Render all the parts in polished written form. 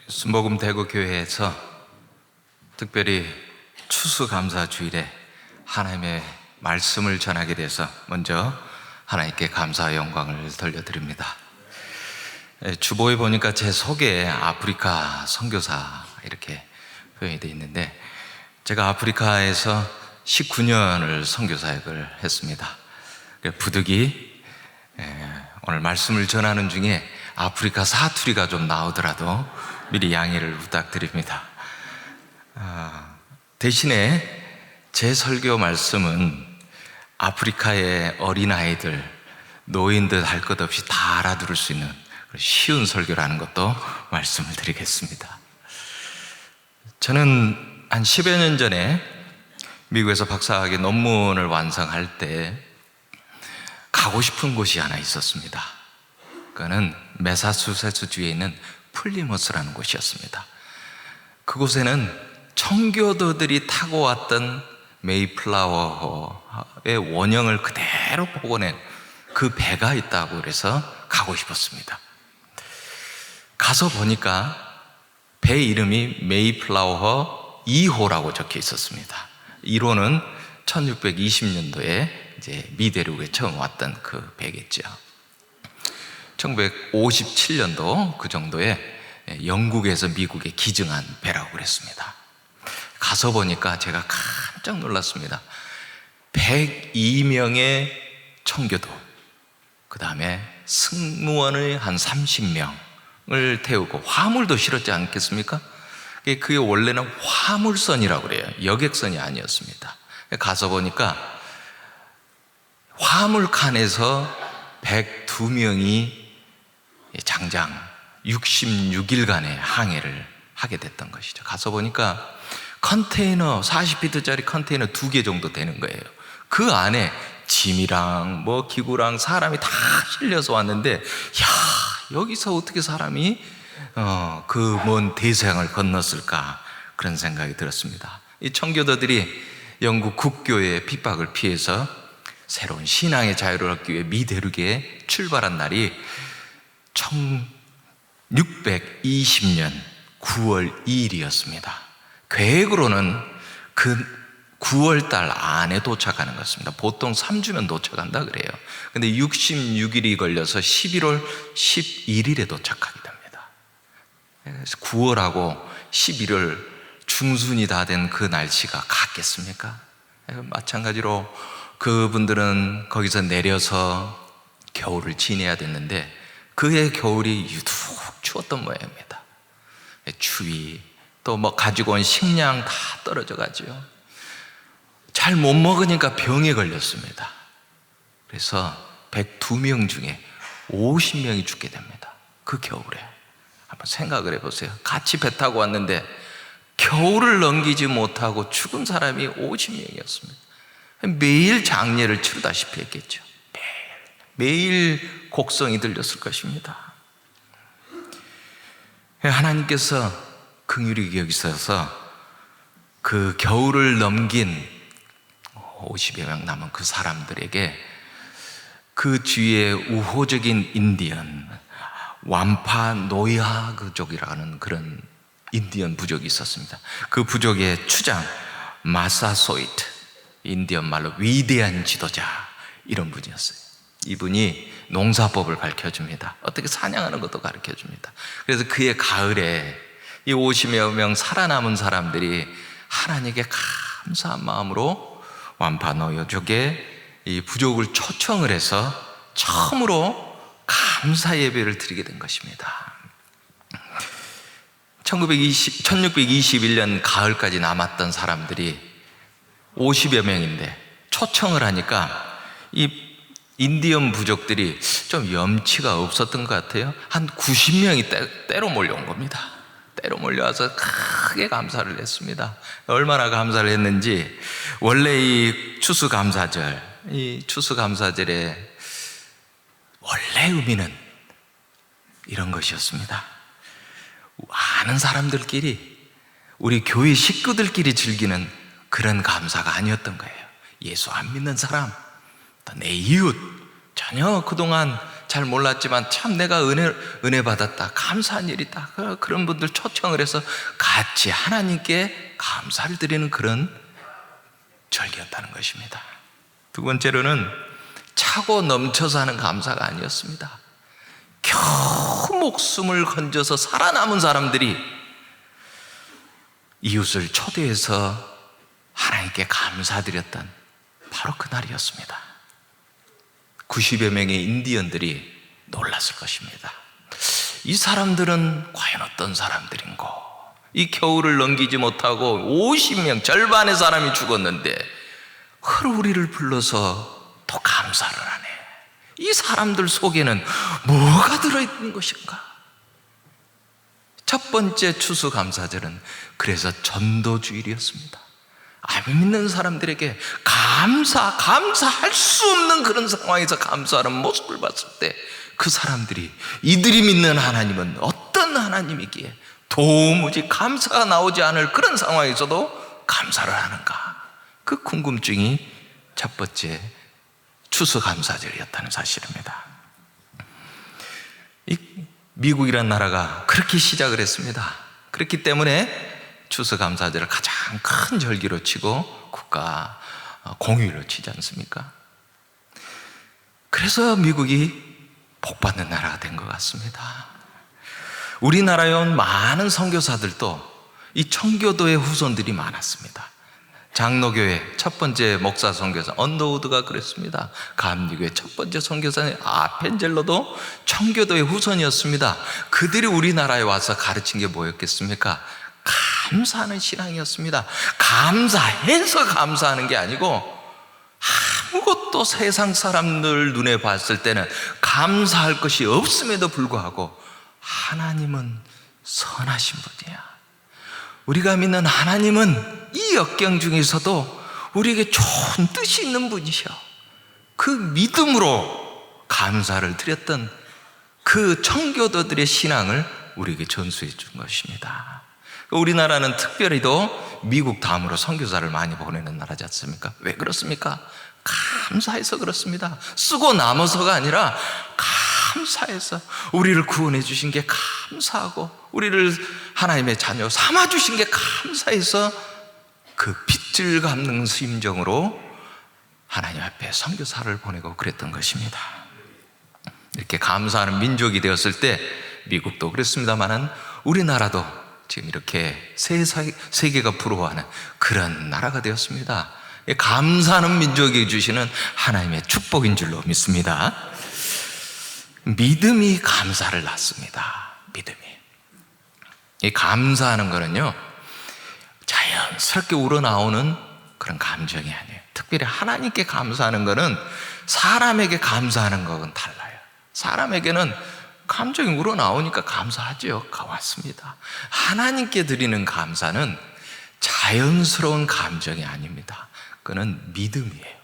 순복음 대구교회에서 특별히 추수감사주일에 하나님의 말씀을 전하게 돼서 먼저 하나님께 감사와 영광을 돌려드립니다. 주보에 보니까 제 속에 아프리카 선교사 이렇게 표현이 되어 있는데, 제가 아프리카에서 19년을 선교사역을 했습니다. 부득이 오늘 말씀을 전하는 중에 아프리카 사투리가 좀 나오더라도 미리 양해를 부탁드립니다. 대신에 제 설교 말씀은 아프리카의 어린아이들, 노인들 할 것 없이 다 알아들을 수 있는 쉬운 설교라는 것도 말씀을 드리겠습니다. 저는 한 10여 년 전에 미국에서 박사학위 논문을 완성할 때 가고 싶은 곳이 하나 있었습니다. 그거는 매사추세츠주에 있는 플리머스라는 곳이었습니다. 그곳에는 청교도들이 타고 왔던 메이플라워의 원형을 그대로 복원한 그 배가 있다고 그래서 가고 싶었습니다. 가서 보니까 배 이름이 메이플라워 2호라고 적혀 있었습니다. 1호는 1620년도에 이제 미대륙에 처음 왔던 그 배겠죠. 1957년도 그 정도에 영국에서 미국에 기증한 배라고 그랬습니다. 가서 보니까 제가 깜짝 놀랐습니다. 102명의 청교도, 그 다음에 승무원의 한 30명을 태우고 화물도 실었지 않겠습니까? 그게 원래는 화물선이라고 그래요. 여객선이 아니었습니다. 가서 보니까 화물칸에서 102명이 장장 66일간의 항해를 하게 됐던 것이죠. 가서 보니까 컨테이너 40피트짜리 컨테이너 2개 정도 되는 거예요. 그 안에 짐이랑 뭐 기구랑 사람이 다 실려서 왔는데, 여기서 어떻게 사람이 그 먼 대서양을 건넜을까, 그런 생각이 들었습니다. 이 청교도들이 영국 국교의 핍박을 피해서 새로운 신앙의 자유를 얻기 위해 미대륙에 출발한 날이 1620년 9월 2일이었습니다. 계획으로는 그 9월 달 안에 도착하는 것입니다. 보통 3주면 도착한다 그래요. 근데 66일이 걸려서 11월 11일에 도착하게 됩니다. 그래서 9월하고 11월 중순이 다 된 그 날씨가 같겠습니까? 마찬가지로 그분들은 거기서 내려서 겨울을 지내야 됐는데, 그해 겨울이 유독 추웠던 모양입니다. 추위, 또 뭐 가지고 온 식량 다 떨어져 가지고 잘 못 먹으니까 병에 걸렸습니다. 그래서 102명 중에 50명이 죽게 됩니다. 그 겨울에. 한번 생각을 해보세요. 같이 배 타고 왔는데 겨울을 넘기지 못하고 죽은 사람이 50명이었습니다. 매일 장례를 치르다시피 했겠죠. 매일 곡성이 들렸을 것입니다. 하나님께서 긍휼히 여기셔서 그 겨울을 넘긴 50여 명 남은 그 사람들에게 그 주위에 우호적인 인디언, 완파 노야그족이라는 그런 인디언 부족이 있었습니다. 그 부족의 추장 마사소이트, 인디언 말로 위대한 지도자, 이런 분이었어요. 이분이 농사법을 가르쳐줍니다. 어떻게 사냥하는 것도 가르쳐줍니다. 그래서 그의 가을에 이 50여 명 살아남은 사람들이 하나님께 감사한 마음으로 완파노여족의 이 부족을 초청을 해서 처음으로 감사 예배를 드리게 된 것입니다. 1621년 가을까지 남았던 사람들이 50여 명인데 초청을 하니까 이 인디언 부족들이 좀 염치가 없었던 것 같아요. 한 90명이 때로 몰려온 겁니다. 때로 몰려와서 크게 감사를 했습니다. 얼마나 감사를 했는지, 원래 이 추수감사절의 원래 의미는 이런 것이었습니다. 아는 사람들끼리, 우리 교회 식구들끼리 즐기는 그런 감사가 아니었던 거예요. 예수 안 믿는 사람, 또 내 이웃, 전혀 그동안 잘 몰랐지만 참 내가 은혜 받았다, 감사한 일이다, 그런 분들 초청을 해서 같이 하나님께 감사를 드리는 그런 절기였다는 것입니다. 두 번째로는 차고 넘쳐서 하는 감사가 아니었습니다. 겨우 목숨을 건져서 살아남은 사람들이 이웃을 초대해서 하나님께 감사드렸던 바로 그날이었습니다. 90여 명의 인디언들이 놀랐을 것입니다. 이 사람들은 과연 어떤 사람들인고, 이 겨울을 넘기지 못하고 50명, 절반의 사람이 죽었는데 우리를 불러서 또 감사를 하네. 이 사람들 속에는 뭐가 들어있는 것인가? 첫 번째 추수감사절은 그래서 전도주일이었습니다. 안 믿는 사람들에게 감사할 수 없는 그런 상황에서 감사하는 모습을 봤을 때 그 사람들이 이들이 믿는 하나님은 어떤 하나님이기에 도무지 감사가 나오지 않을 그런 상황에서도 감사를 하는가? 그 궁금증이 첫 번째 추수감사절이었다는 사실입니다. 이 미국이라는 나라가 그렇게 시작을 했습니다. 그렇기 때문에 추수감사절을 가장 큰 절기로 치고 국가 공휴일로 치지 않습니까? 그래서 미국이 복받는 나라가 된 것 같습니다. 우리나라에 온 많은 선교사들도 이 청교도의 후손들이 많았습니다. 장로교회 첫 번째 목사 선교사 언더우드가 그랬습니다. 감리교회 첫 번째 선교사는 아펜젤로도 청교도의 후손이었습니다. 그들이 우리나라에 와서 가르친 게 뭐였겠습니까? 감사하는 신앙이었습니다. 감사해서 감사하는 게 아니고 아무것도 세상 사람들 눈에 봤을 때는 감사할 것이 없음에도 불구하고 하나님은 선하신 분이야. 우리가 믿는 하나님은 이 역경 중에서도 우리에게 좋은 뜻이 있는 분이셔. 그 믿음으로 감사를 드렸던 그 청교도들의 신앙을 우리에게 전수해 준 것입니다. 우리나라는 특별히도 미국 다음으로 선교사를 많이 보내는 나라지 않습니까? 왜 그렇습니까? 감사해서 그렇습니다. 쓰고 남아서가 아니라 감사해서 우리를 구원해 주신 게 감사하고 우리를 하나님의 자녀 삼아 주신 게 감사해서 그 빚을 갚는 심정으로 하나님 앞에 선교사를 보내고 그랬던 것입니다. 이렇게 감사하는 민족이 되었을 때 미국도 그렇습니다만은 우리나라도 지금 이렇게 세계가 부러워하는 그런 나라가 되었습니다. 감사하는 민족이 주시는 하나님의 축복인 줄로 믿습니다. 믿음이 감사를 낳습니다. 믿음이. 이 감사하는 거는요, 자연스럽게 우러나오는 그런 감정이 아니에요. 특별히 하나님께 감사하는 거는 사람에게 감사하는 것은 달라요. 사람에게는 감정이 우러나오니까 감사하죠. 왔습니다. 하나님께 드리는 감사는 자연스러운 감정이 아닙니다. 그건 믿음이에요.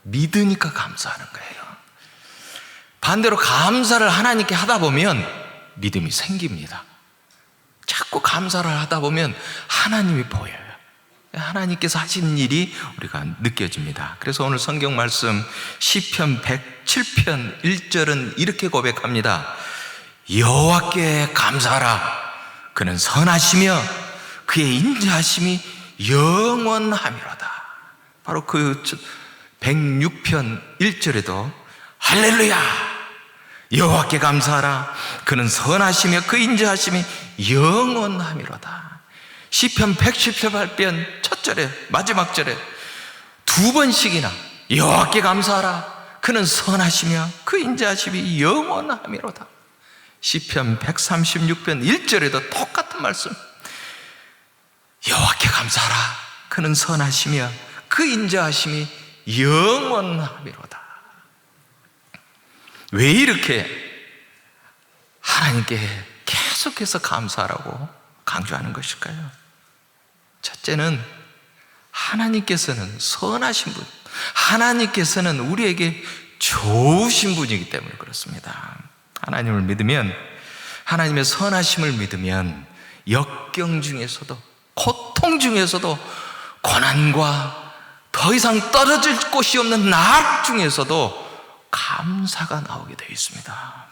믿으니까 감사하는 거예요. 반대로 감사를 하나님께 하다 보면 믿음이 생깁니다. 자꾸 감사를 하다 보면 하나님이 보여요. 하나님께서 하신 일이 우리가 느껴집니다. 그래서 오늘 성경 말씀 시편 107편 1절은 이렇게 고백합니다. 여호와께 감사하라. 그는 선하시며 그의 인자하심이 영원하미로다. 바로 그 106편 1절에도 할렐루야, 여호와께 감사하라. 그는 선하시며 그 인자하심이 영원하미로다. 시편 118편 첫 절에 마지막 절에 두 번씩이나 여호와께 감사하라. 그는 선하시며 그 인자하심이 영원하미로다. 시편 136편 1절에도 똑같은 말씀. 여호와께 감사하라. 그는 선하시며 그 인자하심이 영원하미로다. 왜 이렇게 하나님께 계속해서 감사하라고 강조하는 것일까요? 첫째는 하나님께서는 선하신 분, 하나님께서는 우리에게 좋으신 분이기 때문에 그렇습니다. 하나님을 믿으면, 하나님의 선하심을 믿으면 역경 중에서도, 고통 중에서도, 고난과 더 이상 떨어질 곳이 없는 나락 중에서도 감사가 나오게 되어 있습니다.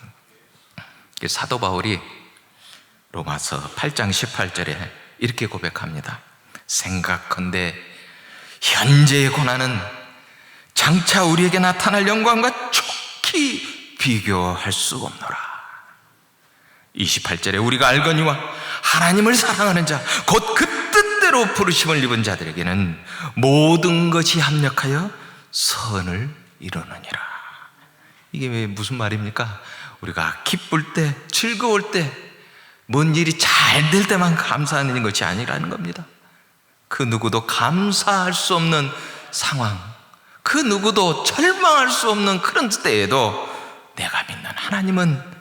사도 바울이 로마서 8장 18절에 이렇게 고백합니다. 생각컨대 현재의 고난은 장차 우리에게 나타날 영광과 족히 비교할 수 없노라. 28절에 우리가 알거니와 하나님을 사랑하는 자 곧 그 뜻대로 부르심을 입은 자들에게는 모든 것이 합력하여 선을 이루느니라. 이게 왜 무슨 말입니까? 우리가 기쁠 때, 즐거울 때, 뭔 일이 잘 될 때만 감사하는 것이 아니라는 겁니다. 그 누구도 감사할 수 없는 상황, 그 누구도 절망할 수 없는 그런 때에도 내가 믿는 하나님은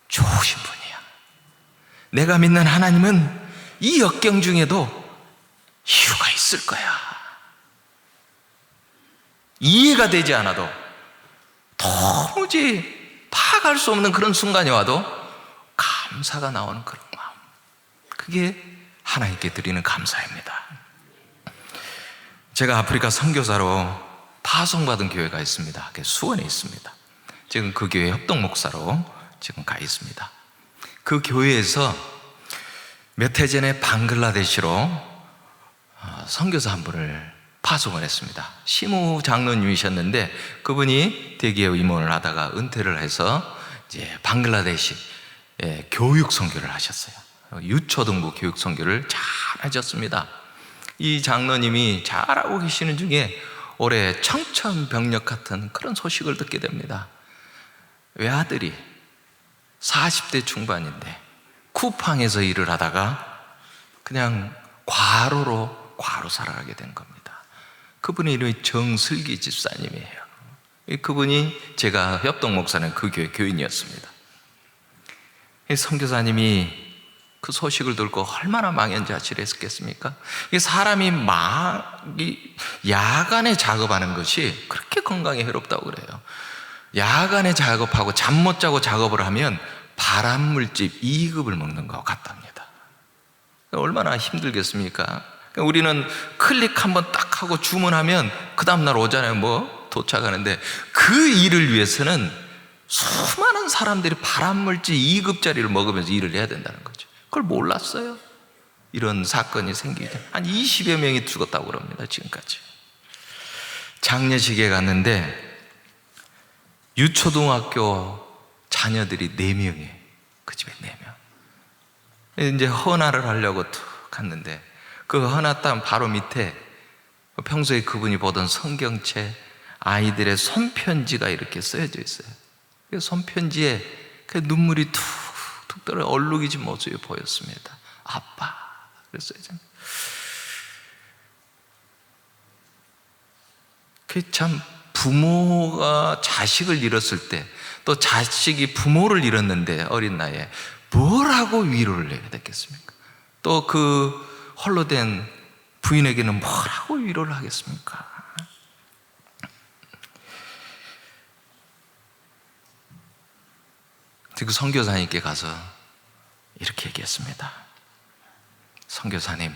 좋으신 분이야. 내가 믿는 하나님은 이 역경 중에도 이유가 있을 거야. 이해가 되지 않아도, 도무지 파악할 수 없는 그런 순간이 와도 감사가 나오는 그런 마음, 그게 하나님께 드리는 감사입니다. 제가 아프리카 선교사로 파송받은 교회가 있습니다. 그게 수원에 있습니다. 지금 그 교회 협동 목사로 지금 가 있습니다. 그 교회에서 몇 해 전에 방글라데시로 선교사 한 분을 파송을 했습니다. 시무 장로님이셨는데 그분이 대기업 임원을 하다가 은퇴를 해서 이제 방글라데시 교육 선교를 하셨어요. 유초등부 교육 선교를 잘 하셨습니다. 이 장로님이 잘하고 계시는 중에 올해 청천벽력 같은 그런 소식을 듣게 됩니다. 외아들이 40대 중반인데 쿠팡에서 일을 하다가 그냥 과로 살아가게 된 겁니다. 그분의 이름이 정슬기 집사님이에요. 그분이 제가 협동 목사는 그 교회 교인이었습니다. 선교사님이 그 소식을 듣고 얼마나 망연자실했겠습니까? 사람이 야간에 작업하는 것이 그렇게 건강에 해롭다고 그래요. 야간에 작업하고 잠 못 자고 작업을 하면 발암물질 2급을 먹는 것 같답니다. 얼마나 힘들겠습니까? 우리는 클릭 한번 딱 하고 주문하면 그 다음날 오잖아요. 도착하는데 그 일을 위해서는 수많은 사람들이 발암물질 2급짜리를 먹으면서 일을 해야 된다는 거죠. 그걸 몰랐어요. 이런 사건이 생기기 전에 한 20여 명이 죽었다고 그럽니다. 지금까지. 장례식에 갔는데 유초등학교 자녀들이 4명이에요. 그 집에 4명. 이제 헌화를 하려고 툭 갔는데 그 헌화 땅 바로 밑에 평소에 그분이 보던 성경책, 아이들의 손편지가 이렇게 쓰여져 있어요. 그 손편지에 그 눈물이 툭툭 떨어 얼룩이진 모습이 보였습니다. 아빠 그랬어요. 그 참 부모가 자식을 잃었을 때, 또 자식이 부모를 잃었는데 어린 나이에 뭘 하고 위로를 해야 되겠습니까? 또 그 홀로 된 부인에게는 뭘 하고 위로를 하겠습니까? 그 선교사님께 가서 이렇게 얘기했습니다. 선교사님,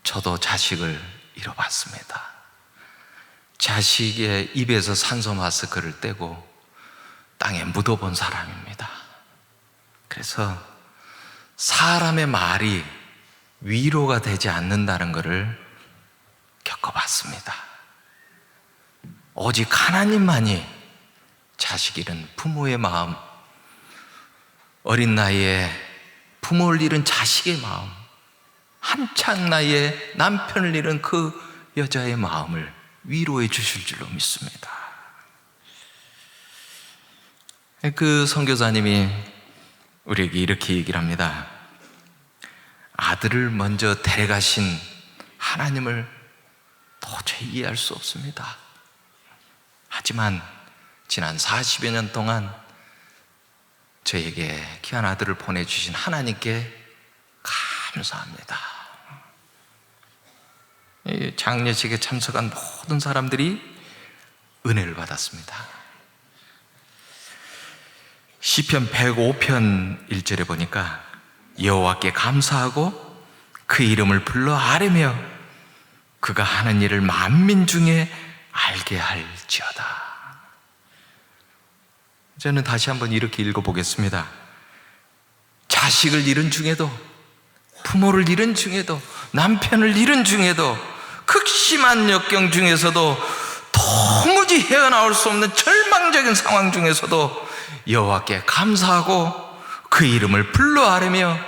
저도 자식을 잃어봤습니다. 자식의 입에서 산소 마스크를 떼고 땅에 묻어본 사람입니다. 그래서 사람의 말이 위로가 되지 않는다는 것을 겪어봤습니다. 오직 하나님만이 자식 잃은 부모의 마음, 어린 나이에 부모를 잃은 자식의 마음, 한창 나이에 남편을 잃은 그 여자의 마음을 위로해 주실 줄로 믿습니다. 그 선교사님이 우리에게 이렇게 얘기를 합니다. 아들을 먼저 데려가신 하나님을 도저히 이해할 수 없습니다. 하지만 지난 40여 년 동안 저에게 귀한 아들을 보내주신 하나님께 감사합니다. 장례식에 참석한 모든 사람들이 은혜를 받았습니다. 시편 105편 1절에 보니까 여호와께 감사하고 그 이름을 불러 아뢰며 그가 하는 일을 만민 중에 알게 할지어다. 저는 다시 한번 이렇게 읽어보겠습니다. 자식을 잃은 중에도, 부모를 잃은 중에도, 남편을 잃은 중에도, 극심한 역경 중에서도, 도무지 헤어나올 수 없는 절망적인 상황 중에서도 여호와께 감사하고 그 이름을 불러 아뢰며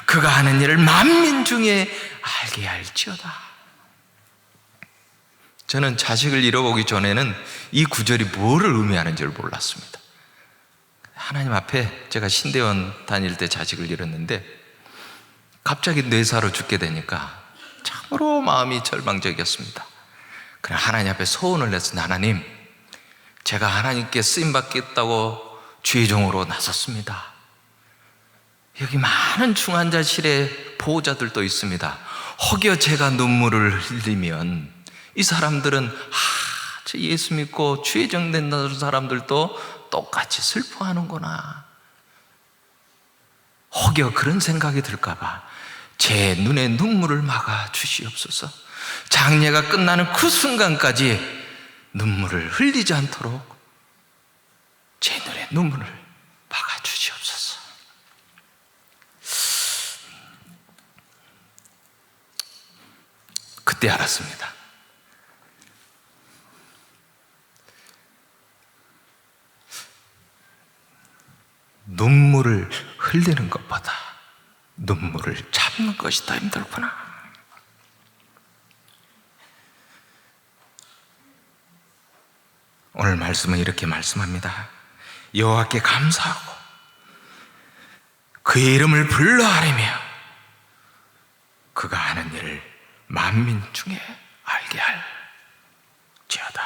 그가 하는 일을 만민 중에 알게 할지어다. 저는 자식을 잃어보기 전에는 이 구절이 뭐를 의미하는지를 몰랐습니다. 하나님 앞에 제가 신대원 다닐 때 자식을 잃었는데 갑자기 뇌사로 죽게 되니까 참으로 마음이 절망적이었습니다. 그러나 하나님 앞에 소원을 냈습니다. 하나님, 제가 하나님께 쓰임받겠다고 주의 종으로 나섰습니다. 여기 많은 중환자실에 보호자들도 있습니다. 혹여 제가 눈물을 흘리면 이 사람들은 저 예수 믿고 주의 종 된다는 사람들도 똑같이 슬퍼하는구나. 혹여 그런 생각이 들까봐 제 눈에 눈물을 막아 주시옵소서. 장례가 끝나는 그 순간까지 눈물을 흘리지 않도록 제 눈에 눈물을 막아 주시옵소서. 그때 알았습니다. 눈물을 흘리는 것보다 눈물을 참는 것이 더 힘들구나. 오늘 말씀은 이렇게 말씀합니다. 여호와께 감사하고 그의 이름을 불러 아뢰며 그가 하는 일을 만민 중에 알게 할지어다.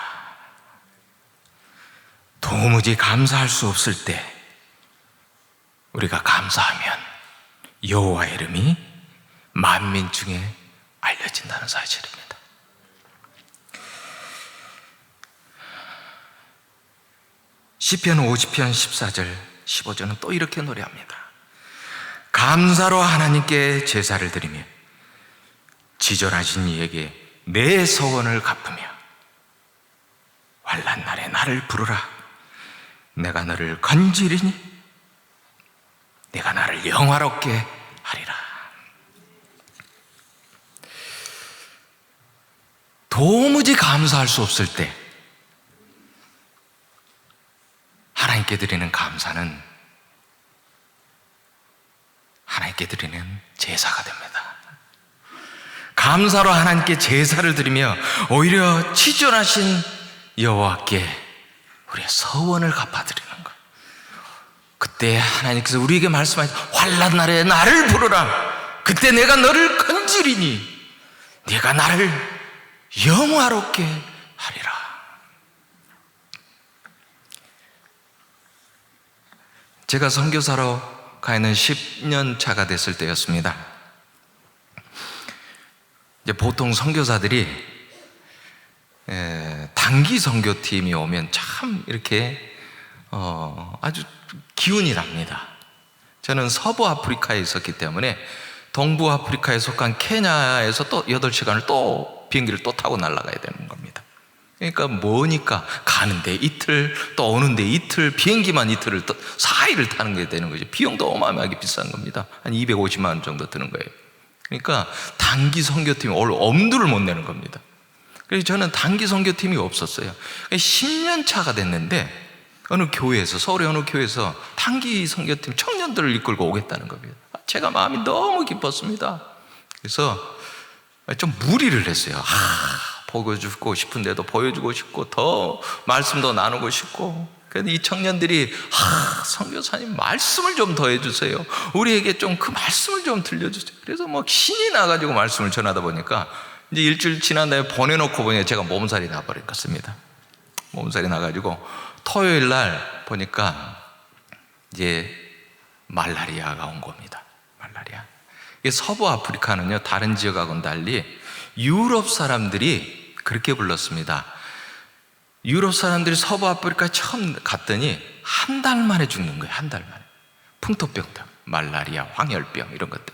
도무지 감사할 수 없을 때 우리가 감사하면 여호와의 이름이 만민 중에 알려진다는 사실입니다. 시편 50편 14절 15절은 또 이렇게 노래합니다. 감사로 하나님께 제사를 드리며 지존하신 이에게 내 소원을 갚으며 환난 날에 나를 부르라. 내가 너를 건지리니 내가 나를 영화롭게 하리라. 도무지 감사할 수 없을 때 하나님께 드리는 감사는 하나님께 드리는 제사가 됩니다. 감사로 하나님께 제사를 드리며 오히려 치존하신 여호와께 우리의 서원을 갚아드리는 것. 그때 하나님께서 우리에게 말씀하신 환난 날에 나를 부르라. 그때 내가 너를 건지리니 네가 나를 영화롭게 하리라. 제가 선교사로 가 있는 10년 차가 됐을 때였습니다. 이제 보통 선교사들이 단기 선교팀이 오면 참 이렇게 아주 기운이 납니다. 저는 서부 아프리카에 있었기 때문에 동부 아프리카에 속한 케냐에서 또 8시간을 또 비행기를 또 타고 날아가야 되는 겁니다. 그러니까 뭐니까 가는데 이틀 또 오는데 이틀, 비행기만 이틀을 또 4일을 타는 게 되는 거죠. 비용도 어마어마하게 비싼 겁니다. 한 250만 원 정도 드는 거예요. 그러니까 단기 선교팀이 엄두를 못 내는 겁니다. 그래서 저는 단기 선교팀이 없었어요. 10년 차가 됐는데 어느 교회에서, 서울의 어느 교회에서 단기 선교팀 청년들을 이끌고 오겠다는 겁니다. 제가 마음이 너무 기뻤습니다. 그래서 좀 무리를 했어요. 보여주고 싶은데도 보여주고 싶고 더 말씀도 나누고 싶고. 그런데 이 청년들이 선교사님 말씀을 좀 더 해주세요. 우리에게 좀 그 말씀을 좀 들려주세요. 그래서 뭐 신이 나가지고 말씀을 전하다 보니까 이제 일주일 지난 다음에 보내놓고 보니까 제가 몸살이 나버렸습니다. 몸살이 나가지고 토요일 날 보니까 이제 말라리아가 온 겁니다. 말라리아. 이게 서부 아프리카는요, 다른 지역하고는 달리 유럽 사람들이 그렇게 불렀습니다. 유럽 사람들이 서부 아프리카에 처음 갔더니 한 달 만에 죽는 거예요. 한 달 만에. 풍토병, 말라리아, 황열병 이런 것들.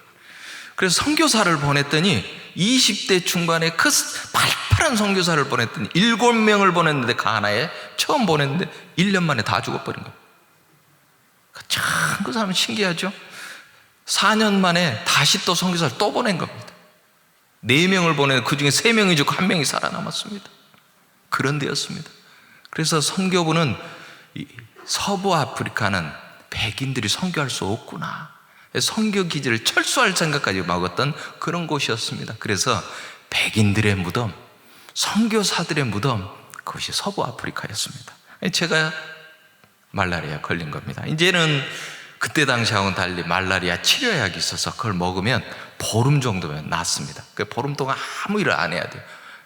그래서 선교사를 보냈더니 20대 중반에 그 팔팔한 선교사를 보냈더니 7명을 보냈는데 가나에 처음 보냈는데 1년 만에 다 죽어버린 거예요. 참 그 사람은 신기하죠. 4년 만에 다시 또 선교사를 또 보낸 겁니다. 4명을 보내 그 중에 3명이 죽고 1명이 살아남았습니다. 그런 데였습니다. 그래서 선교부는 서부 아프리카는 백인들이 선교할 수 없구나, 선교 기지를 철수할 생각까지 먹었던 그런 곳이었습니다. 그래서 백인들의 무덤, 선교사들의 무덤, 그것이 서부 아프리카였습니다. 제가 말라리아 걸린 겁니다. 이제는 그때 당시하고는 달리 말라리아 치료약이 있어서 그걸 먹으면 보름 정도면 낫습니다. 보름 동안 아무 일을 안 해야 돼요.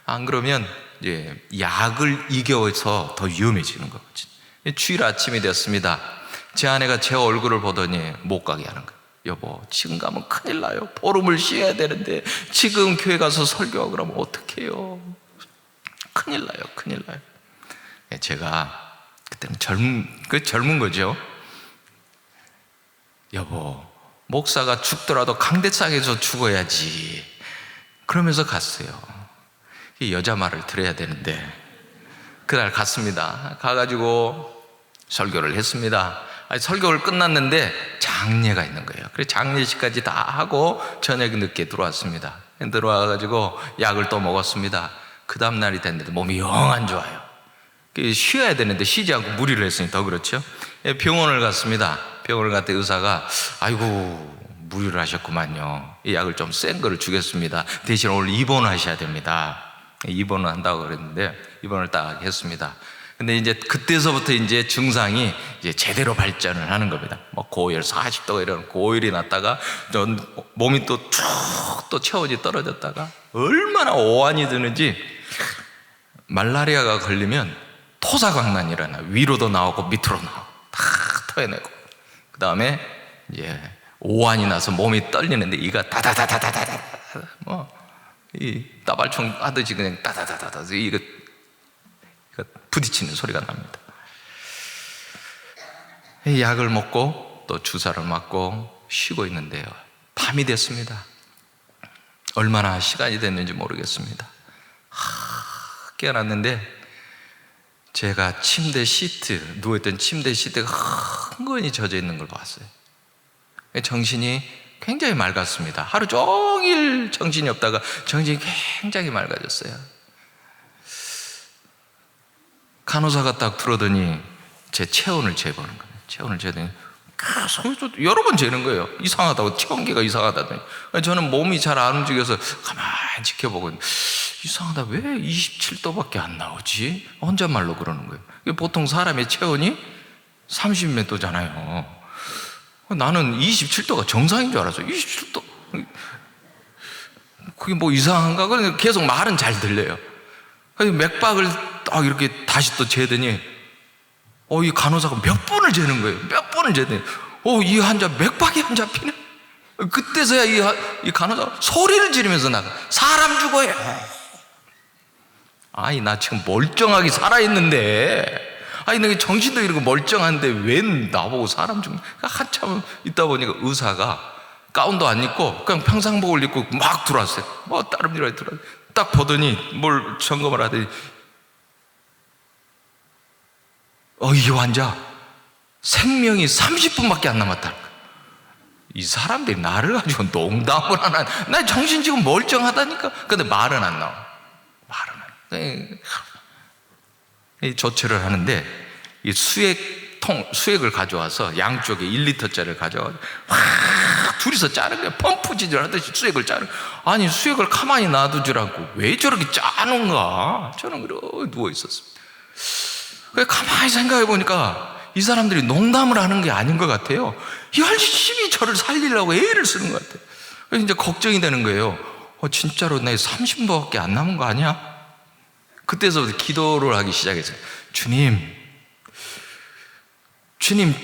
안 그러면 이제 약을 이겨서 더 위험해지는 거죠. 주일 아침이 됐습니다. 제 아내가 제 얼굴을 보더니 못 가게 하는 거예요. 여보, 지금 가면 큰일 나요. 보름을 쉬어야 되는데 지금 교회 가서 설교하고 그러면 어떡해요? 큰일 나요, 큰일 나요. 제가 그때는 젊은 거죠. 여보, 목사가 죽더라도 강대상에서 죽어야지, 그러면서 갔어요. 여자 말을 들어야 되는데 그날 갔습니다. 가가지고 설교를 했습니다. 설교를 끝났는데 장례가 있는 거예요. 그래서 장례식까지 다 하고 저녁 늦게 들어왔습니다. 들어와가지고 약을 또 먹었습니다. 그 다음 날이 됐는데 몸이 영 안 좋아요. 쉬어야 되는데 쉬지 않고 무리를 했으니 더 그렇죠. 병원을 갔습니다. 병원을 갔더니 의사가 아이고 무리를 하셨구만요. 이 약을 좀 센 거를 주겠습니다. 대신 오늘 입원하셔야 됩니다. 입원을 한다고 그랬는데 입원을 딱 했습니다. 근데 이제 그때서부터 이제 증상이 이제 제대로 발전을 하는 겁니다. 뭐 고열 40도가 이런 고열이 났다가 몸이 또 쭉 또 체온이 떨어졌다가 얼마나 오한이 드는지. 말라리아가 걸리면 토사광난이 일어나. 위로도 나오고 밑으로 나오고 다 토해내고, 그 다음에 이제 오한이 나서 몸이 떨리는데 이가 다다다다다다다 이 따발총 하듯이 그냥 다다다다다 이거 부딪히는 소리가 납니다. 이 약을 먹고 또 주사를 맞고 쉬고 있는데요, 밤이 됐습니다. 얼마나 시간이 됐는지 모르겠습니다. 깨어났는데 제가 침대 시트, 누워있던 침대 시트가 흥건히 젖어 있는 걸 봤어요. 정신이 굉장히 맑았습니다. 하루 종일 정신이 없다가 정신이 굉장히 맑아졌어요. 간호사가 딱 들어오더니 제 체온을 재보는 거예요. 체온을 재더니 계속 여러 번 재는 거예요. 이상하다고, 체온계가 이상하다더니. 저는 몸이 잘 안 움직여서 가만히 지켜보고, 이상하다, 왜 27도밖에 안 나오지? 혼잣말로 그러는 거예요. 보통 사람의 체온이 30몇 도잖아요. 나는 27도가 정상인 줄 알았어요. 27도. 그게 뭐 이상한가? 그러니까 계속 말은 잘 들려요. 맥박을 딱 이렇게 다시 또 재더니, 이 간호사가 몇 번을 재는 거예요. 몇 번을 재더니, 이 환자 맥박이 안 잡히네. 그때서야 이 간호사가 소리를 지르면서 나가. 사람 죽어요. 아니, 나 지금 멀쩡하게 살아있는데, 내가 정신도 이러고 멀쩡한데 왜 나보고 사람 죽는. 한참 있다 보니까 의사가 가운도 안 입고 그냥 평상복을 입고 막 들어왔어요. 다른 일에 들어왔어요. 딱 보더니 뭘 점검을 하더니, 이 환자 생명이 30분밖에 안 남았다. 이 사람들이 나를 가지고 농담을 안 하나. 나 정신 지금 멀쩡하다니까. 근데 말은 안 나와. 말은 안 나와. 이 조치를 하는데 이 수액을 가져와서 양쪽에 1리터짜리를 가져와서 둘이서 짜는 거예요. 펌프질을 하듯이 수액을 짜는 거예요. 아니, 수액을 가만히 놔두지 않고 왜 저렇게 짜는가? 저는 그러고 누워 있었습니다. 가만히 생각해 보니까 이 사람들이 농담을 하는 게 아닌 것 같아요. 열심히 저를 살리려고 애를 쓰는 것 같아요. 그래서 이제 걱정이 되는 거예요. 진짜로 내 30분밖에 안 남은 거 아니야? 그때서부터 기도를 하기 시작했어요. 주님,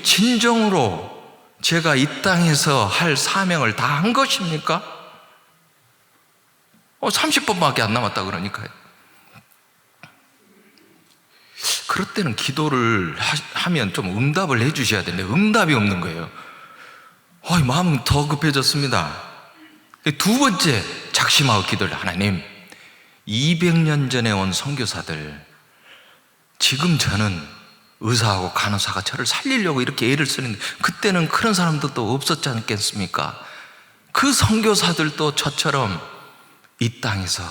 진정으로 제가 이 땅에서 할 사명을 다 한 것입니까? 30분밖에 안 남았다 그러니까요. 그럴 때는 기도를 하면 좀 응답을 해주셔야 되는데 응답이 없는 거예요. 마음은 더 급해졌습니다. 두 번째 작심하고 기도를, 하나님, 200년 전에 온 선교사들, 지금 저는 의사하고 간호사가 저를 살리려고 이렇게 애를 쓰는데, 그때는 그런 사람들도 없었지 않겠습니까? 그 선교사들도 저처럼 이 땅에서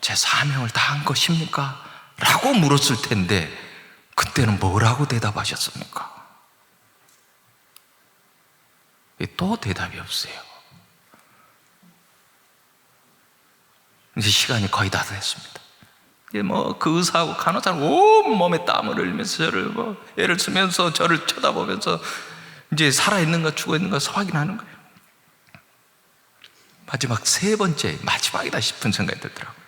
제 사명을 다한 것입니까? 라고 물었을 텐데, 그때는 뭐라고 대답하셨습니까? 또 대답이 없어요. 이제 시간이 거의 다 됐습니다. 그 의사하고 간호사는 온몸에 땀을 흘리면서 저를 애를 쓰면서 저를 쳐다보면서 이제 살아있는가 죽어있는가 확인하는 거예요. 마지막 세 번째, 마지막이다 싶은 생각이 들더라고요.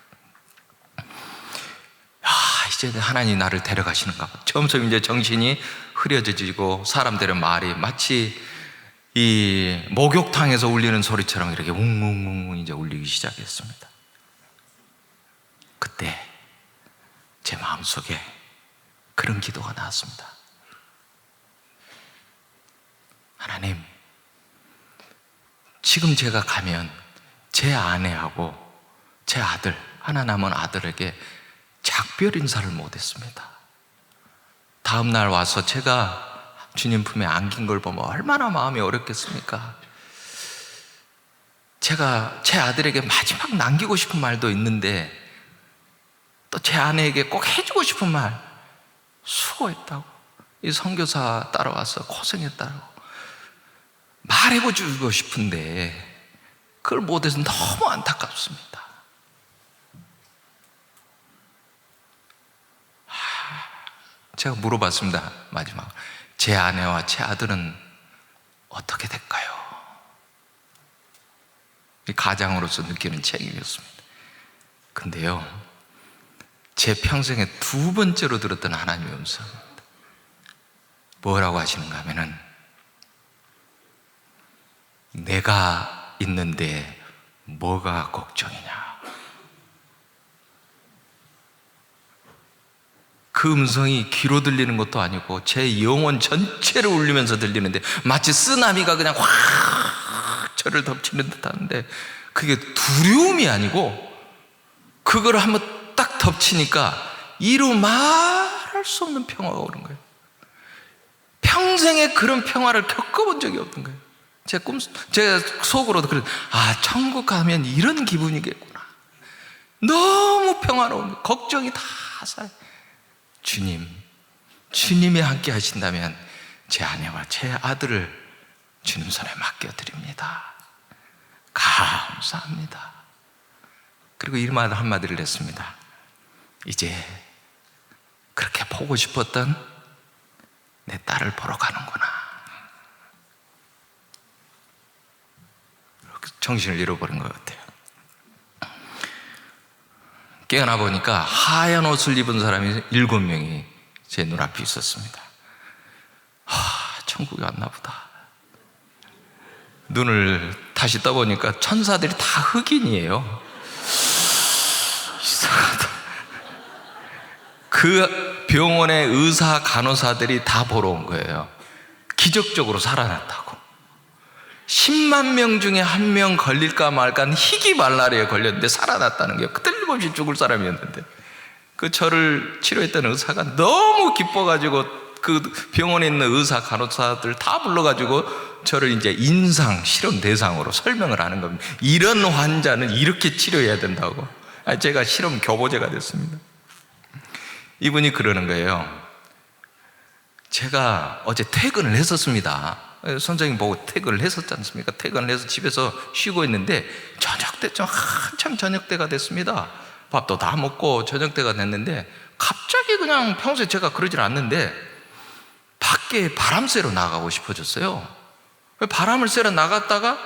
이제 하나님이 나를 데려가시는가 봐. 점점 이제 정신이 흐려지고 사람들의 말이 마치 이 목욕탕에서 울리는 소리처럼 이렇게 웅웅웅 이제 울리기 시작했습니다. 그때 제 마음속에 그런 기도가 나왔습니다. 하나님, 지금 제가 가면 제 아내하고 제 아들, 하나 남은 아들에게 작별 인사를 못했습니다. 다음 날 와서 제가 주님 품에 안긴 걸 보면 얼마나 마음이 어렵겠습니까? 제가 제 아들에게 마지막 남기고 싶은 말도 있는데, 또 제 아내에게 꼭 해주고 싶은 말, 수고했다고, 이 선교사 따라와서 고생했다고 말해주고 싶은데 그걸 못해서 너무 안타깝습니다. 제가 물어봤습니다. 마지막, 제 아내와 제 아들은 어떻게 될까요? 이 가장으로서 느끼는 책임이었습니다. 근데요, 제 평생에 두 번째로 들었던 하나님의 음성입니다. 뭐라고 하시는가 하면은, 내가 있는데 뭐가 걱정이냐. 그 음성이 귀로 들리는 것도 아니고 제 영혼 전체를 울리면서 들리는데, 마치 쓰나미가 그냥 확 저를 덮치는 듯 하는데, 그게 두려움이 아니고 그걸 한번 딱 덮치니까 이루 말할 수 없는 평화가 오는 거예요. 평생에 그런 평화를 겪어본 적이 없는 거예요. 제 속으로도 그래, 천국 가면 이런 기분이겠구나. 너무 평화로운 거예요. 걱정이 다 사라져요. 주님이 함께 하신다면 제 아내와 제 아들을 주님 손에 맡겨드립니다. 감사합니다. 그리고 이 말 한마디를 했습니다. 이제 그렇게 보고 싶었던 내 딸을 보러 가는구나. 정신을 잃어버린 것 같아요. 깨어나 보니까 하얀 옷을 입은 사람이 7명이 제 눈앞에 있었습니다. 천국에 왔나 보다. 눈을 다시 떠보니까 천사들이 다 흑인이에요. 이상하다. 그 병원의 의사, 간호사들이 다 보러 온 거예요. 기적적으로 살아났다고. 10만 명 중에 1명 걸릴까 말까 희귀 말라리아에 걸렸는데 살아났다는 게, 틀림없이 죽을 사람이었는데, 그 저를 치료했던 의사가 너무 기뻐가지고 그 병원에 있는 의사, 간호사들 다 불러가지고 저를 이제 인상 실험 대상으로 설명을 하는 겁니다. 이런 환자는 이렇게 치료해야 된다고. 제가 실험 교보제가 됐습니다. 이분이 그러는 거예요. 제가 어제 퇴근을 했었습니다. 선생님 보고 퇴근을 했었지 않습니까? 퇴근을 해서 집에서 쉬고 있는데 저녁 때쯤 한참 저녁 때가 됐습니다. 밥도 다 먹고 저녁 때가 됐는데 갑자기 그냥 평소에 제가 그러질 않는데 밖에 바람 쐬러 나가고 싶어졌어요. 바람을 쐬러 나갔다가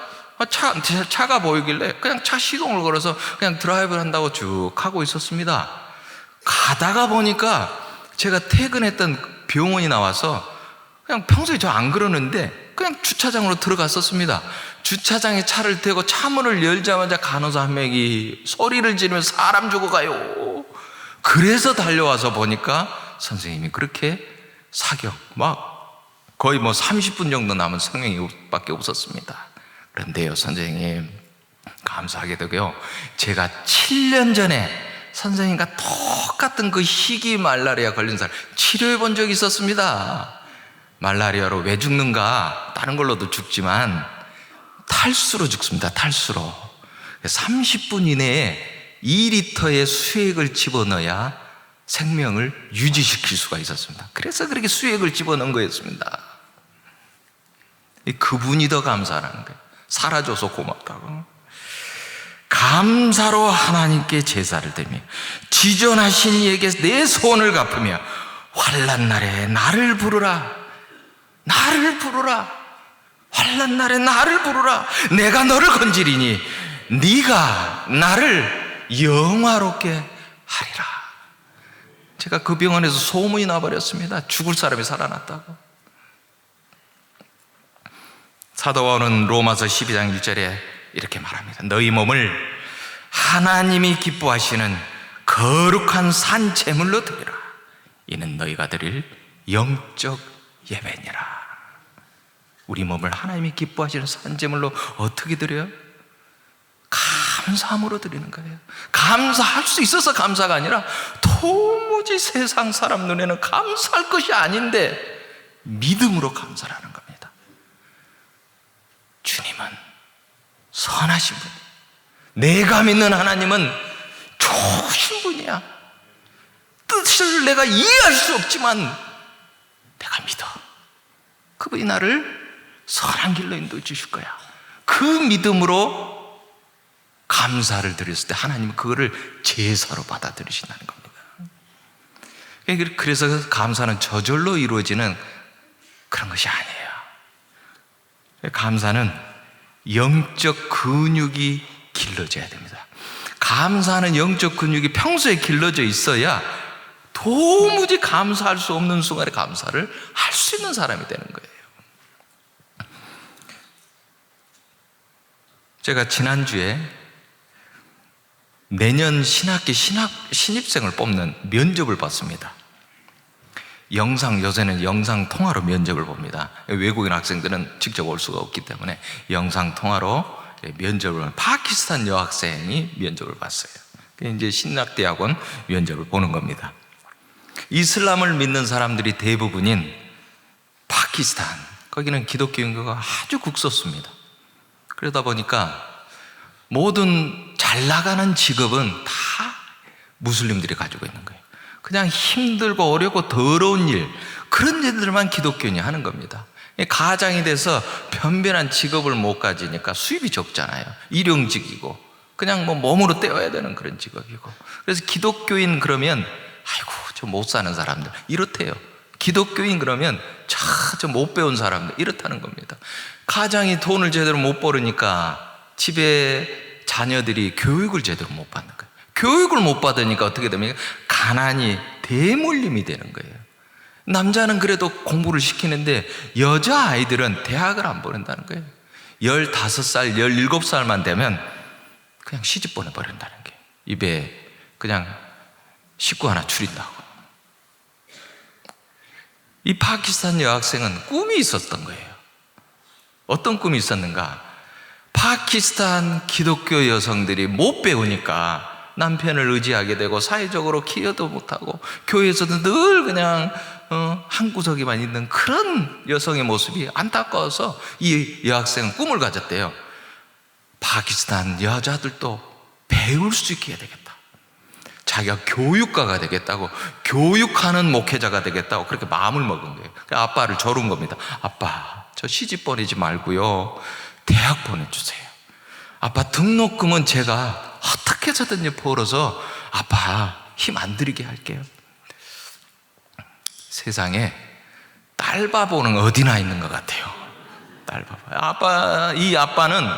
차가 보이길래 그냥 차 시동을 걸어서 그냥 드라이브를 한다고 쭉 하고 있었습니다. 가다가 보니까 제가 퇴근했던 병원이 나와서, 그냥 평소에 저 안 그러는데 그냥 주차장으로 들어갔었습니다. 주차장에 차를 대고 차문을 열자마자 간호사 한 명이 소리를 지르면서 사람 죽어가요. 그래서 달려와서 보니까 선생님이 그렇게 사격 거의 30분 정도 남은 생명밖에 없었습니다. 그런데요, 선생님, 감사하게도요, 제가 7년 전에 선생님과 똑같은 그 희귀 말라리아 걸린 사람 치료해 본 적이 있었습니다. 말라리아로 왜 죽는가? 다른 걸로도 죽지만 탈수로 죽습니다. 탈수로. 30분 이내에 2리터의 수액을 집어넣어야 생명을 유지시킬 수가 있었습니다. 그래서 그렇게 수액을 집어넣은 거였습니다. 그분이 더 감사하는 거예요. 살아줘서 고맙다고. 감사로 하나님께 제사를 드리며 지존하신 이에게 내 소원을 갚으며 환난 날에 나를 부르라. 나를 부르라. 환난 날에 나를 부르라. 내가 너를 건지리니 네가 나를 영화롭게 하리라. 제가 그 병원에서 소문이 나버렸습니다. 죽을 사람이 살아났다고. 사도 바울은 로마서 12장 1절에 이렇게 말합니다. 너희 몸을 하나님이 기뻐하시는 거룩한 산 제물로 드리라. 이는 너희가 드릴 영적 예배니라. 우리 몸을 하나님이 기뻐하시는 산 제물로 어떻게 드려요? 감사함으로 드리는 거예요. 감사할 수 있어서 감사가 아니라 도무지 세상 사람 눈에는 감사할 것이 아닌데 믿음으로 감사를 하는 겁니다. 주님은 선하신 분, 내가 믿는 하나님은 좋으신 분이야. 뜻을 내가 이해할 수 없지만 내가 믿어. 그분이 나를 선한 길로 인도해 주실 거야. 그 믿음으로 감사를 드렸을 때 하나님은 그거를 제사로 받아들이신다는 겁니다. 그래서 감사는 저절로 이루어지는 그런 것이 아니에요. 감사는 영적 근육이 길러져야 됩니다. 감사하는 영적 근육이 평소에 길러져 있어야 도무지 감사할 수 없는 순간에 감사를 할 수 있는 사람이 되는 거예요. 제가 지난주에 내년 신학기 신입생을 뽑는 면접을 봤습니다. 요새는 영상 통화로 면접을 봅니다. 외국인 학생들은 직접 올 수가 없기 때문에 영상 통화로 면접을, 파키스탄 여학생이 면접을 봤어요. 이제 신학대학원 면접을 보는 겁니다. 이슬람을 믿는 사람들이 대부분인 파키스탄, 거기는 기독교 인구가 아주 극소수입니다. 그러다 보니까 모든 잘 나가는 직업은 다 무슬림들이 가지고 있는 거예요. 그냥 힘들고 어렵고 더러운 일, 그런 일들만 기독교인이 하는 겁니다. 가장이 돼서 변변한 직업을 못 가지니까 수입이 적잖아요. 일용직이고 그냥 뭐 몸으로 떼어야 되는 그런 직업이고. 그래서 기독교인 그러면 아이고 저 못 사는 사람들 이렇대요. 기독교인 그러면 저 못 배운 사람들 이렇다는 겁니다. 가장이 돈을 제대로 못 벌으니까 집에 자녀들이 교육을 제대로 못 받는 거예요. 교육을 못 받으니까 어떻게 됩니까? 가난이 대물림이 되는 거예요. 남자는 그래도 공부를 시키는데 여자아이들은 대학을 안 보낸다는 거예요. 15살, 17살만 되면 그냥 시집 보내버린다는 게, 입에 그냥 식구 하나 줄인다고. 이 파키스탄 여학생은 꿈이 있었던 거예요. 어떤 꿈이 있었는가? 파키스탄 기독교 여성들이 못 배우니까 남편을 의지하게 되고 사회적으로 기여도 못하고 교회에서도 늘 그냥 한 구석에만 있는 그런 여성의 모습이 안타까워서 이 여학생은 꿈을 가졌대요. 파키스탄 여자들도 배울 수 있게 해야 되겠다. 자기가 교육가가 되겠다고, 교육하는 목회자가 되겠다고 그렇게 마음을 먹은 거예요. 아빠를 조른 겁니다. 아빠, 저 시집 보내지 말고요, 대학 보내주세요. 아빠 등록금은 제가 어떻게 해서든지 벌어서 아빠 힘 안 들이게 할게요. 세상에 딸바보는 어디나 있는 것 같아요. 딸바보. 이 아빠는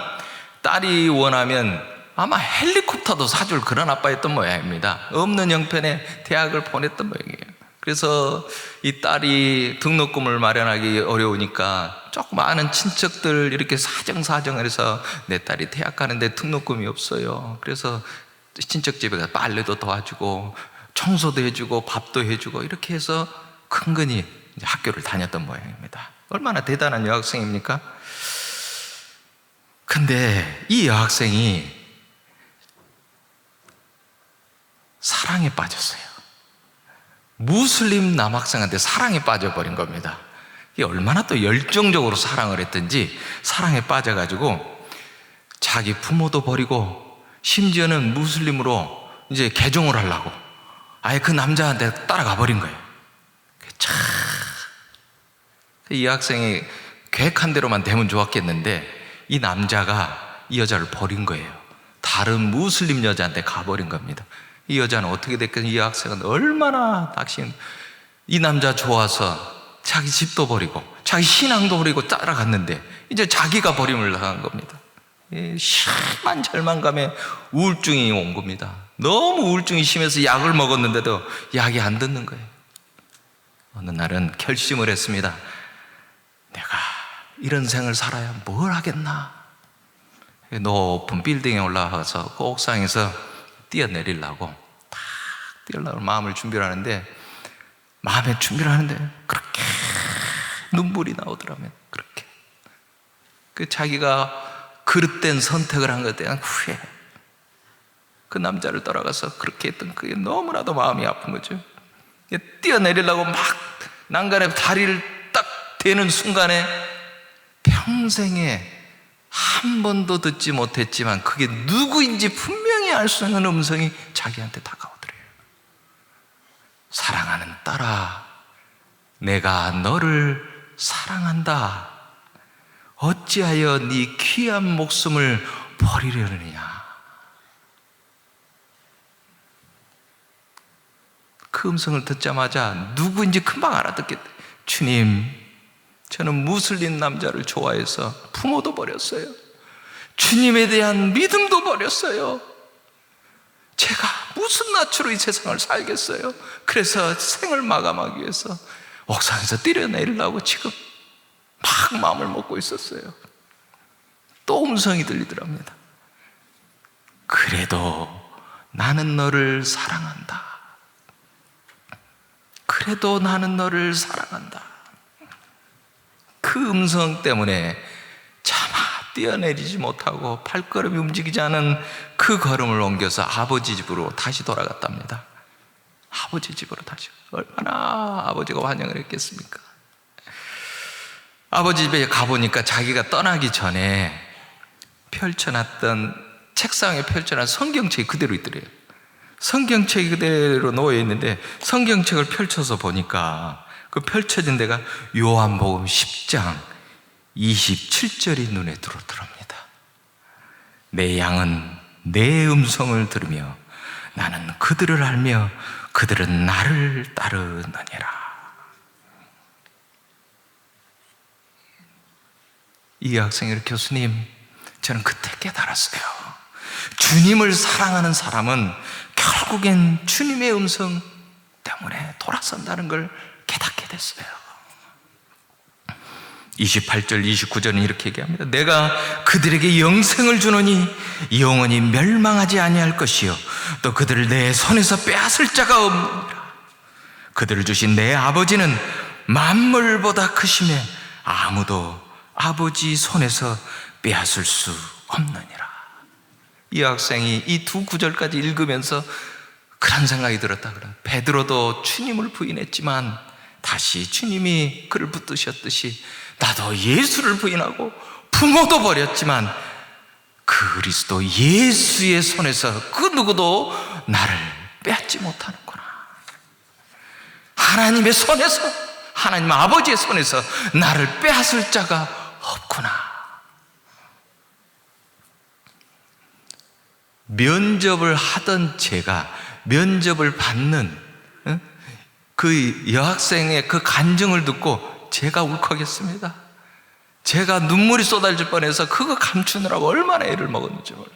딸이 원하면 아마 헬리콥터도 사줄 그런 아빠였던 모양입니다. 없는 형편에 대학을 보냈던 모양이에요. 그래서 이 딸이 등록금을 마련하기 어려우니까 조금 아는 친척들 이렇게 사정을 해서 내 딸이 대학 가는데 등록금이 없어요. 그래서 친척 집에 가서 빨래도 도와주고 청소도 해주고 밥도 해주고 이렇게 해서 근근히 학교를 다녔던 모양입니다. 얼마나 대단한 여학생입니까? 근데 이 여학생이 사랑에 빠졌어요. 무슬림 남학생한테 사랑에 빠져버린 겁니다. 이게 얼마나 또 열정적으로 사랑을 했든지 사랑에 빠져가지고 자기 부모도 버리고 심지어는 무슬림으로 이제 개종을 하려고 아예 그 남자한테 따라가 버린 거예요. 참, 이 학생이 계획한 대로만 되면 좋았겠는데 이 남자가 이 여자를 버린 거예요. 다른 무슬림 여자한테 가버린 겁니다. 이 여자는 어떻게 됐겠냐, 이 학생은 얼마나 당신 이 남자 좋아서 자기 집도 버리고 자기 신앙도 버리고 따라갔는데 이제 자기가 버림을 당한 겁니다. 심한 절망감에 우울증이 온 겁니다. 너무 우울증이 심해서 약을 먹었는데도 약이 안 듣는 거예요. 어느 날은 결심을 했습니다. 내가 이런 생을 살아야 뭘 하겠나. 높은 빌딩에 올라가서 그 옥상에서 뛰어내리려고 딱 뛰어내리려고 마음을 준비를 하는데 마음의 준비를 하는데 그렇게 눈물이 나오더라면 그렇게 그 자기가 그릇된 선택을 한 것에 대한 후회, 그 남자를 떠나가서 그렇게 했던 그게 너무나도 마음이 아픈 거죠. 뛰어내리려고 막 난간에 다리를 딱 대는 순간에 평생에 한 번도 듣지 못했지만 그게 누구인지 분명히 알 수 있는 음성이 자기한테 다가오더래요. 사랑하는 딸아, 내가 너를 사랑한다. 어찌하여 네 귀한 목숨을 버리려느냐. 그 음성을 듣자마자 누구인지 금방 알아듣겠대. 주님, 저는 무슬림 남자를 좋아해서 부모도 버렸어요. 주님에 대한 믿음도 버렸어요. 제가 무슨 낯으로 이 세상을 살겠어요. 그래서 생을 마감하기 위해서 옥상에서 뛰어내리려고 지금 막 마음을 먹고 있었어요. 또 음성이 들리더랍니다. 그래도 나는 너를 사랑한다. 그래도 나는 너를 사랑한다. 그 음성 때문에 차마 뛰어내리지 못하고 발걸음이 움직이지 않은 그 걸음을 옮겨서 아버지 집으로 다시 돌아갔답니다. 아버지 집으로 다시. 얼마나 아버지가 환영을 했겠습니까? 아버지 집에 가보니까 자기가 떠나기 전에 펼쳐놨던 책상에 펼쳐놨던 성경책이 그대로 있더래요. 성경책이 그대로 놓여있는데 성경책을 펼쳐서 보니까 그 펼쳐진 데가 요한복음 10장 27절이 눈에 들어옵니다. 내 양은 내 음성을 들으며 나는 그들을 알며 그들은 나를 따르느니라. 이 학생이 교수님, 저는 그때 깨달았어요. 주님을 사랑하는 사람은 결국엔 주님의 음성 때문에 돌아선다는 걸 깨닫게 됐어요. 28절 29절은 이렇게 얘기합니다. 내가 그들에게 영생을 주노니 영원히 멸망하지 아니할 것이요 또 그들을 내 손에서 빼앗을 자가 없느니라. 그들을 주신 내 아버지는 만물보다 크시며 아무도 아버지 손에서 빼앗을 수 없느니라. 이 학생이 이 두 구절까지 읽으면서 그런 생각이 들었다 그래요. 베드로도 주님을 부인했지만 다시 주님이 그를 붙드셨듯이 나도 예수를 부인하고 부모도 버렸지만 그리스도 예수의 손에서 그 누구도 나를 빼앗지 못하는구나. 하나님의 손에서, 하나님 아버지의 손에서 나를 빼앗을 자가 없구나. 면접을 하던 제가 면접을 받는 그 여학생의 그 간증을 듣고 제가 울컥했습니다. 제가 눈물이 쏟아질 뻔해서 그거 감추느라고 얼마나 애를 먹었는지 몰라요.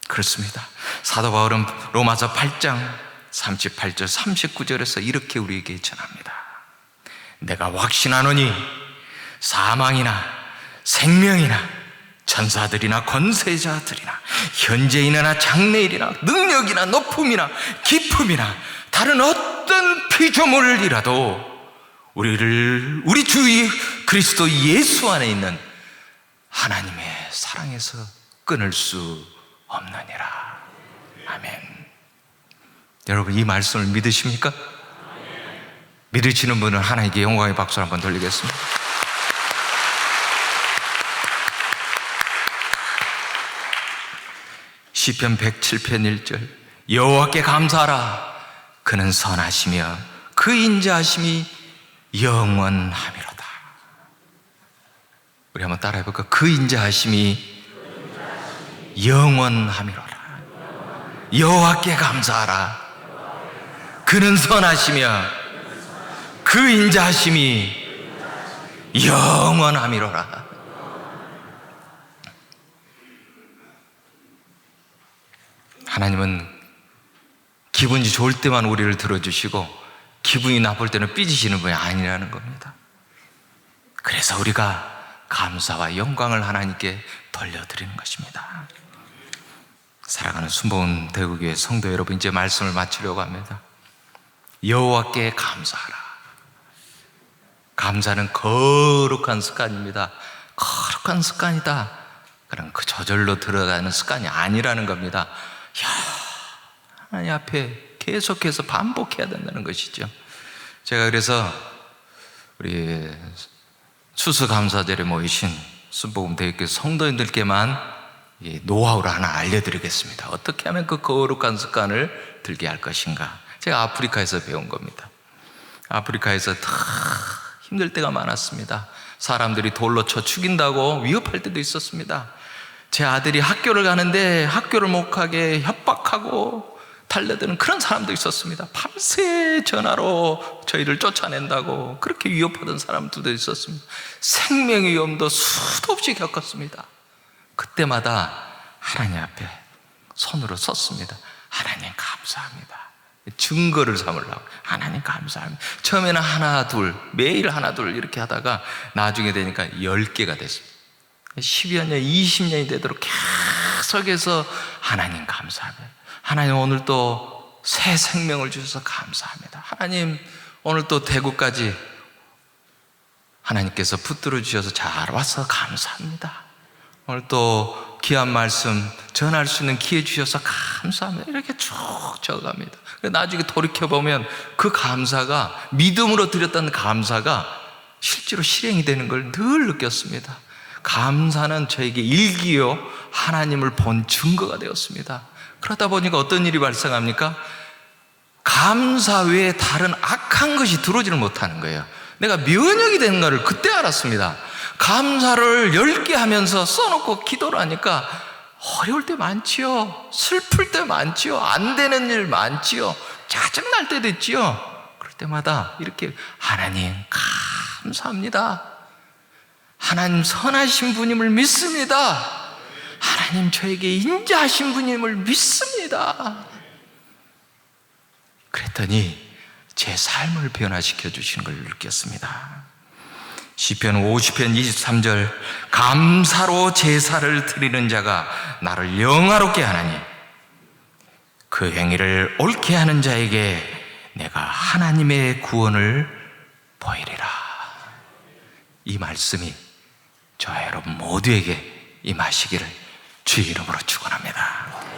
그렇습니다. 사도 바울은 로마서 8장 38절 39절에서 이렇게 우리에게 전합니다. 내가 확신하노니 사망이나 생명이나 천사들이나 권세자들이나 현재이나 장래일이나 능력이나 높음이나 깊음이나 다른 어떤 피조물이라도 우리 주 그리스도 예수 안에 있는 하나님의 사랑에서 끊을 수 없느니라. 아멘. 여러분, 이 말씀을 믿으십니까? 믿으시는 분은 하나님께 영광의 박수를 한번 돌리겠습니다. 시편 107편 1절, 여호와께 감사하라. 그는 선하시며 그 인자하심이 영원하미로다. 우리 한번 따라해 볼까? 그 인자하심이 영원하미로라. 여호와께 감사하라. 그는 선하시며 그 인자하심이 영원하미로라. 하나님은 기분이 좋을 때만 우리를 들어주시고 기분이 나쁠 때는 삐지시는 분이 아니라는 겁니다. 그래서 우리가 감사와 영광을 하나님께 돌려드리는 것입니다. 사랑하는 순복음 대구교회 성도 여러분, 이제 말씀을 마치려고 합니다. 여호와께 감사하라. 감사는 거룩한 습관입니다. 거룩한 습관이다. 그럼 그 저절로 들어가는 습관이 아니라는 겁니다. 하나님 앞에 계속해서 반복해야 된다는 것이죠. 제가 그래서 우리 추수감사절에 모이신 순복음 대교회 성도님들께만 노하우를 하나 알려드리겠습니다. 어떻게 하면 그 거룩한 습관을 들게 할 것인가. 제가 아프리카에서 배운 겁니다. 아프리카에서 다 힘들 때가 많았습니다. 사람들이 돌로 쳐 죽인다고 위협할 때도 있었습니다. 제 아들이 학교를 가는데 학교를 못 가게 협박하고 달려드는 그런 사람도 있었습니다. 밤새 전화로 저희를 쫓아낸다고 그렇게 위협하던 사람들도 있었습니다. 생명의 위험도 수도 없이 겪었습니다. 그때마다 하나님 앞에 손으로 섰습니다. 하나님 감사합니다. 증거를 삼으려고. 하나님 감사합니다. 처음에는 하나 둘, 매일 하나 둘 이렇게 하다가 나중에 되니까 10개가 됐습니다. 10여 년, 20년이 되도록 계속해서 하나님 감사합니다. 하나님 오늘 또 새 생명을 주셔서 감사합니다. 하나님 오늘 또 대구까지 하나님께서 붙들어 주셔서 잘 와서 감사합니다. 오늘 또 귀한 말씀 전할 수 있는 기회 주셔서 감사합니다. 이렇게 쭉 적어갑니다. 나중에 돌이켜보면 그 감사가, 믿음으로 드렸던 감사가 실제로 실행이 되는 걸 늘 느꼈습니다. 감사는 저에게 일기요 하나님을 본 증거가 되었습니다. 그러다 보니까 어떤 일이 발생합니까? 감사 외에 다른 악한 것이 들어오지를 못하는 거예요. 내가 면역이 되는 것을 그때 알았습니다. 감사를 10개 하면서 써놓고 기도를 하니까 어려울 때 많지요. 슬플 때 많지요. 안 되는 일 많지요. 짜증날 때도 있지요. 그럴 때마다 이렇게 하나님 감사합니다. 하나님 선하신 분임을 믿습니다. 하나님 저에게 인자하신 분임을 믿습니다. 그랬더니 제 삶을 변화시켜 주시는 걸 느꼈습니다. 시편 50편 23절, 감사로 제사를 드리는 자가 나를 영화롭게 하나니 그 행위를 옳게 하는 자에게 내가 하나님의 구원을 보이리라. 이 말씀이 저와 여러분 모두에게 임하시기를 주의 이름으로 축원합니다.